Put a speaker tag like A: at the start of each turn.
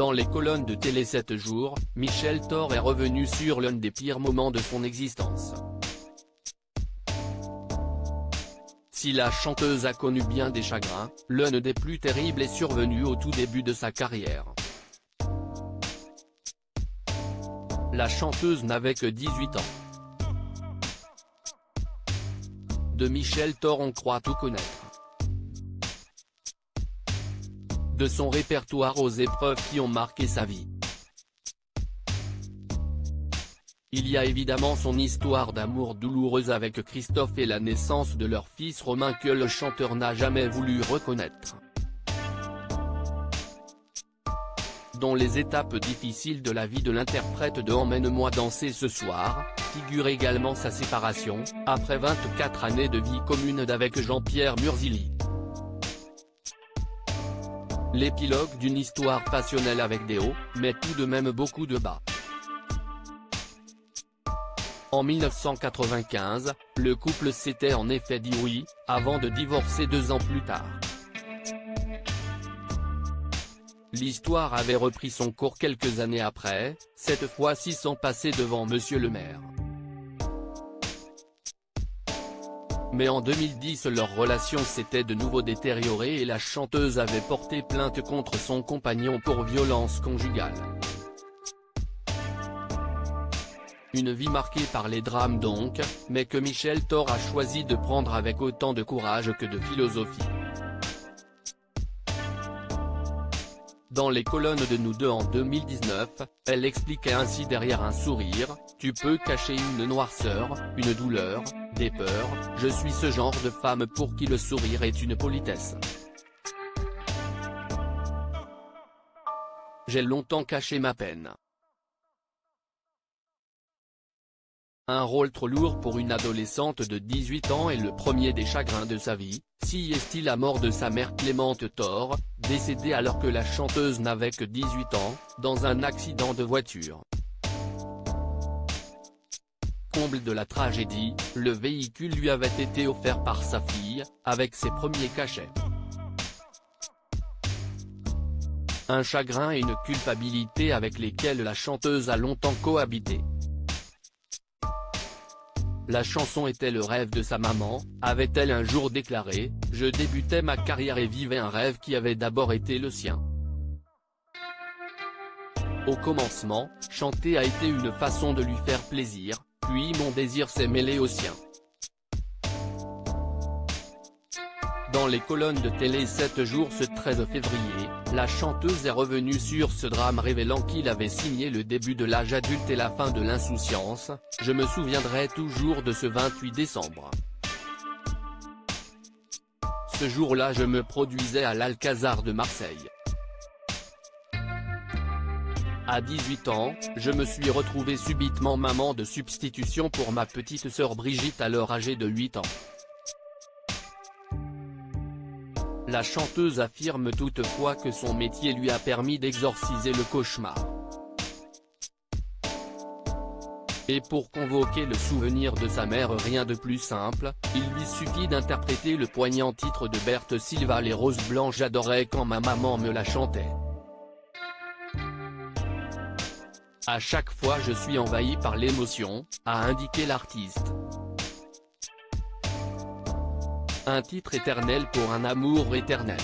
A: Dans les colonnes de Télé 7 jours, Michel Thor est revenu sur l'un des pires moments de son existence. Si la chanteuse a connu bien des chagrins, l'un des plus terribles est survenu au tout début de sa carrière. La chanteuse n'avait que 18 ans. De Michel Thor on croit tout connaître. De son répertoire aux épreuves qui ont marqué sa vie. Il y a évidemment son histoire d'amour douloureuse avec Christophe et la naissance de leur fils Romain que le chanteur n'a jamais voulu reconnaître. Dans les étapes difficiles de la vie de l'interprète de Emmène-moi danser ce soir, figure également sa séparation, après 24 années de vie commune d'avec Jean-Pierre Murzili. L'épilogue d'une histoire passionnelle avec des hauts, mais tout de même beaucoup de bas. En 1995, le couple s'était en effet dit oui, avant de divorcer 2 ans plus tard. L'histoire avait repris son cours quelques années après, cette fois-ci sans passer devant Monsieur le maire. Mais en 2010 leur relation s'était de nouveau détériorée et la chanteuse avait porté plainte contre son compagnon pour violence conjugale. Une vie marquée par les drames donc, mais que Michel Thor a choisi de prendre avec autant de courage que de philosophie. Dans les colonnes de Nous deux en 2019, elle expliquait ainsi derrière un sourire, « Tu peux cacher une noirceur, une douleur, des peurs, je suis ce genre de femme pour qui le sourire est une politesse. J'ai longtemps caché ma peine. » Un rôle trop lourd pour une adolescente de 18 ans et le premier des chagrins de sa vie, si est-il la mort de sa mère Clémente Thor, décédée alors que la chanteuse n'avait que 18 ans, dans un accident de voiture. Comble de la tragédie, le véhicule lui avait été offert par sa fille, avec ses premiers cachets. Un chagrin et une culpabilité avec lesquels la chanteuse a longtemps cohabité. La chanson était le rêve de sa maman, avait-elle un jour déclaré, « Je débutais ma carrière et vivais un rêve qui avait d'abord été le sien. » Au commencement, chanter a été une façon de lui faire plaisir, puis mon désir s'est mêlé au sien. Dans les colonnes de Télé 7 jours ce 13 février, la chanteuse est revenue sur ce drame révélant qu'il avait signé le début de l'âge adulte et la fin de l'insouciance, « Je me souviendrai toujours de ce 28 décembre. Ce jour-là je me produisais à l'Alcazar de Marseille. À 18 ans, je me suis retrouvée subitement maman de substitution pour ma petite sœur Brigitte alors âgée de 8 ans. » La chanteuse affirme toutefois que son métier lui a permis d'exorciser le cauchemar. Et pour convoquer le souvenir de sa mère rien de plus simple, il lui suffit d'interpréter le poignant titre de Berthe Silva Les roses blanches j'adorais quand ma maman me la chantait. À chaque fois je suis envahi par l'émotion, a indiqué l'artiste. Un titre éternel pour un amour éternel.